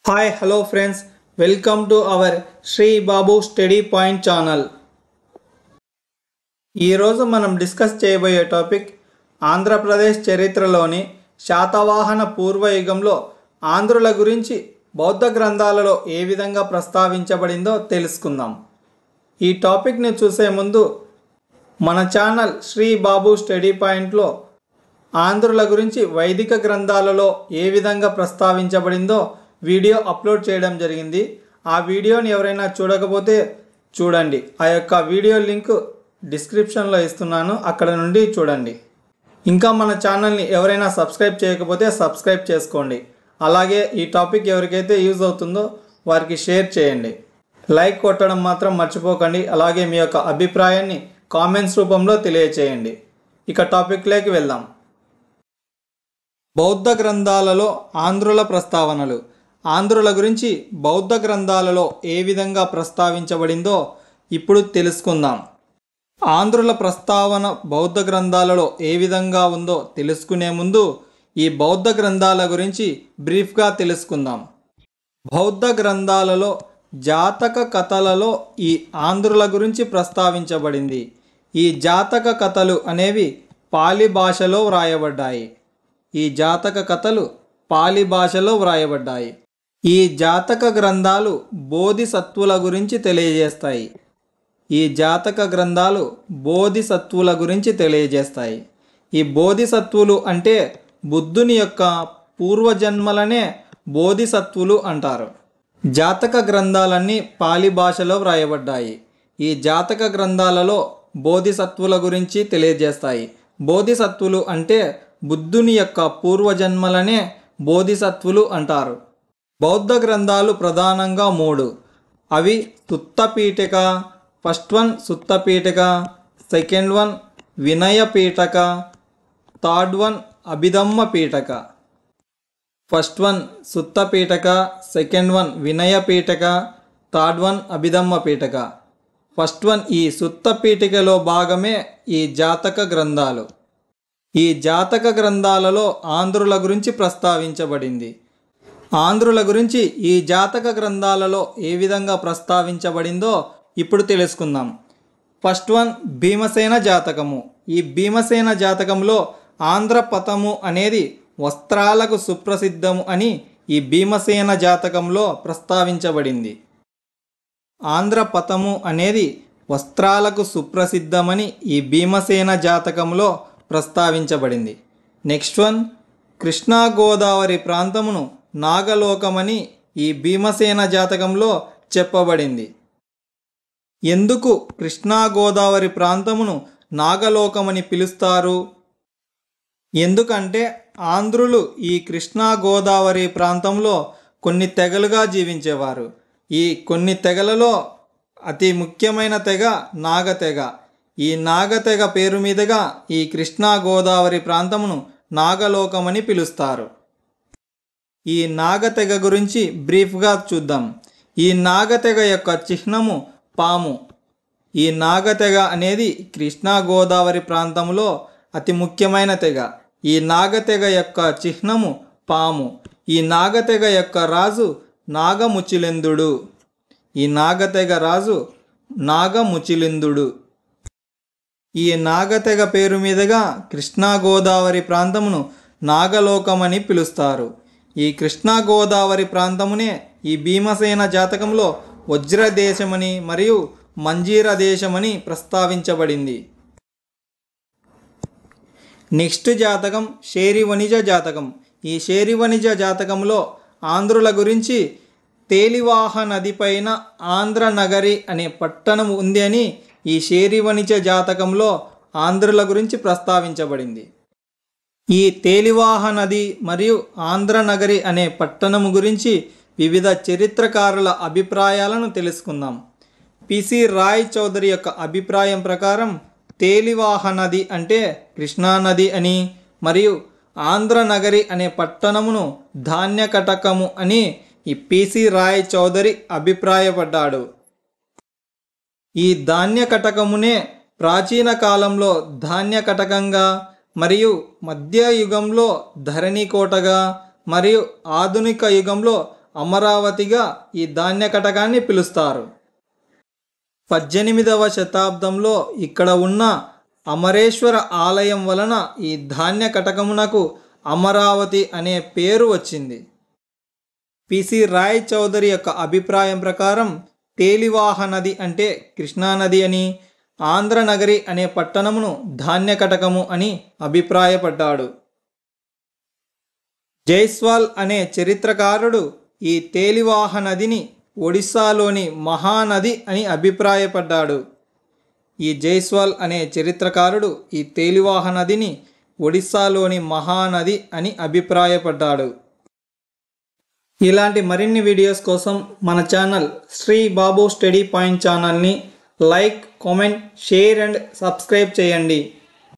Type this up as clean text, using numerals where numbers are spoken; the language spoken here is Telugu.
Hi hello friends, welcome to our Shri Babu study point channel. ఈరోజు మనం డిస్కస్ చేయబోయే టాపిక్ ఆంధ్రప్రదేశ్ చరిత్రలోని శాతవాహన పూర్వయుగంలో ఆంధ్రుల గురించి బౌద్ధ గ్రంథాలలో ఏ విధంగా ప్రస్తావించబడిందో తెలుసుకుందాం. ఈ టాపిక్ని చూసే ముందు మన ఛానల్ శ్రీ బాబు స్టడీ పాయింట్లో ఆంధ్రుల గురించి వైదిక గ్రంథాలలో ఏ విధంగా ప్రస్తావించబడిందో వీడియో అప్లోడ్ చేయడం జరిగింది. ఆ వీడియోని ఎవరైనా చూడకపోతే చూడండి. ఆ యొక్క వీడియో లింక్ డిస్క్రిప్షన్లో ఇస్తున్నాను, అక్కడ నుండి చూడండి. ఇంకా మన ఛానల్ని ఎవరైనా సబ్స్క్రైబ్ చేయకపోతే సబ్స్క్రైబ్ చేసుకోండి. అలాగే ఈ టాపిక్ ఎవరికైతే యూజ్ అవుతుందో వారికి షేర్ చేయండి. లైక్ కొట్టడం మాత్రం మర్చిపోకండి. అలాగే మీ యొక్క అభిప్రాయాన్ని కామెంట్స్ రూపంలో తెలియచేయండి. ఇక టాపిక్లోకి వెళ్దాం. బౌద్ధ గ్రంథాలలో ఆంధ్రుల ప్రస్తావనలు. ఆంధ్రుల గురించి బౌద్ధ గ్రంథాలలో ఏ విధంగా ప్రస్తావించబడిందో ఇప్పుడు తెలుసుకుందాం. ఆంధ్రుల ప్రస్తావన బౌద్ధ గ్రంథాలలో ఏ విధంగా ఉందో తెలుసుకునే ముందు ఈ బౌద్ధ గ్రంథాల గురించి బ్రీఫ్గా తెలుసుకుందాం. బౌద్ధ గ్రంథాలలో జాతక కథలలో ఈ ఆంధ్రుల గురించి ప్రస్తావించబడింది. ఈ జాతక కథలు అనేవి పాలి భాషలో వ్రాయబడ్డాయి. ఈ జాతక కథలు పాలి భాషలో వ్రాయబడ్డాయి. ఈ జాతక గ్రంథాలు బోధిసత్వుల గురించి తెలియజేస్తాయి. ఈ జాతక గ్రంథాలు బోధిసత్వుల గురించి తెలియజేస్తాయి. ఈ బోధిసత్వులు అంటే బుద్ధుని యొక్క పూర్వజన్మలనే బోధిసత్వులు అంటారు. జాతక గ్రంథాలన్నీ పాలి భాషలో వ్రాయబడ్డాయి. ఈ జాతక గ్రంథాలలో బోధిసత్వుల గురించి తెలియజేస్తాయి. బోధిసత్వులు అంటే బుద్ధుని యొక్క పూర్వజన్మలనే బోధిసత్వులు అంటారు. బౌద్ధ గ్రంథాలు ప్రధానంగా 3. అవి Suttapitaka. First one Suttapitaka, second one Vinaya Pitaka, third one Abhidhamma Pitaka. First one Suttapitaka, second one Vinaya Pitaka, third one Abhidhamma Pitaka. First one ఈ సుత్తపీఠికలో భాగమే ఈ జాతక గ్రంథాలు. ఈ జాతక గ్రంథాలలో ఆంధ్రుల గురించి ప్రస్తావించబడింది. ఆంధ్రుల గురించి ఈ జాతక గ్రంథాలలో ఏ విధంగా ప్రస్తావించబడిందో ఇప్పుడు తెలుసుకుందాం. ఫస్ట్ వన్ భీమసేన జాతకము. ఈ భీమసేన జాతకంలో ఆంధ్రపథము అనేది వస్త్రాలకు సుప్రసిద్ధము అని ఈ భీమసేన జాతకంలో ప్రస్తావించబడింది. ఆంధ్రపథము అనేది వస్త్రాలకు సుప్రసిద్ధమని ఈ భీమసేన జాతకంలో ప్రస్తావించబడింది. నెక్స్ట్ వన్ కృష్ణా గోదావరి ప్రాంతమును నాగలోకమని ఈ భీమసేన జాతకంలో చెప్పబడింది. ఎందుకు కృష్ణా గోదావరి ప్రాంతమును నాగలోకమని పిలుస్తారు? ఎందుకంటే ఆంధ్రులు ఈ కృష్ణా గోదావరి ప్రాంతంలో కొన్ని తెగలుగా జీవించేవారు. ఈ కొన్ని తెగలలో అతి ముఖ్యమైన తెగ నాగతెగ. ఈ నాగతెగ పేరు మీదుగా ఈ కృష్ణా గోదావరి ప్రాంతమును నాగలోకమని పిలుస్తారు. ఈ నాగతెగ గురించి బ్రీఫ్గా చూద్దాం. ఈ నాగతెగ యొక్క చిహ్నము పాము. ఈ నాగతెగ అనేది కృష్ణా గోదావరి ప్రాంతంలో అతి ముఖ్యమైన తెగ. ఈ నాగతెగ యొక్క చిహ్నము పాము. ఈ నాగతెగ యొక్క రాజు నాగముచిలిందుడు. ఈ నాగతెగ రాజు నాగముచిలిందుడు. ఈ నాగతెగ పేరు మీదుగా కృష్ణా గోదావరి ప్రాంతమును నాగలోకమని పిలుస్తారు. ఈ కృష్ణా గోదావరి ప్రాంతమునే ఈ భీమసేన జాతకంలో వజ్రదేశమని మరియు మంజీర దేశమని ప్రస్తావించబడింది. నెక్స్ట్ జాతకం శేరివనిజ జాతకం. ఈ శేరివనిజ జాతకంలో ఆంధ్రుల గురించి తేలివాహ నది పైన ఆంధ్రనగరి అనే పట్టణం ఉంది అని ఈ శేరివనిజ జాతకంలో ఆంధ్రుల గురించి ప్రస్తావించబడింది. ఈ తేలివాహ నది మరియు ఆంధ్రనగరి అనే పట్టణము గురించి వివిధ చరిత్రకారుల అభిప్రాయాలను తెలుసుకుందాం. పిసి రాయ్ చౌదరి యొక్క అభిప్రాయం ప్రకారం తేలివాహ నది అంటే కృష్ణానది అని మరియు ఆంధ్రనగరి అనే పట్టణమును ధాన్యకటకము అని ఈ పిసి రాయ్ చౌదరి అభిప్రాయపడ్డాడు. ఈ ధాన్యకటకమునే ప్రాచీన కాలంలో ధాన్యకటకంగా మరియు మధ్య యుగంలో ధరణికోటగా మరియు ఆధునిక యుగంలో అమరావతిగా ఈ ధాన్య కటకాన్ని పిలుస్తారు. 18వ శతాబ్దంలో ఇక్కడ ఉన్న అమరేశ్వర ఆలయం వలన ఈ ధాన్య కటకమునకు అమరావతి అనే పేరు వచ్చింది. పిసి రాయ్ చౌదరి యొక్క అభిప్రాయం ప్రకారం తేలివాహ నది అంటే కృష్ణానది అని, ఆంధ్రనగరి అనే పట్టణమును ధాన్య కటకము అని అభిప్రాయపడ్డాడు. జైస్వాల్ అనే చరిత్రకారుడు ఈ తేలివాహ నదిని ఒడిస్సాలోని మహానది అని అభిప్రాయపడ్డాడు. ఈ జైస్వాల్ అనే చరిత్రకారుడు ఈ తేలివాహ నదిని ఒడిస్సాలోని మహానది అని అభిప్రాయపడ్డాడు. ఇలాంటి మరిన్ని వీడియోస్ కోసం మన channel Shri Babu study point ఛానల్ని like, comment, share and subscribe చేయండి.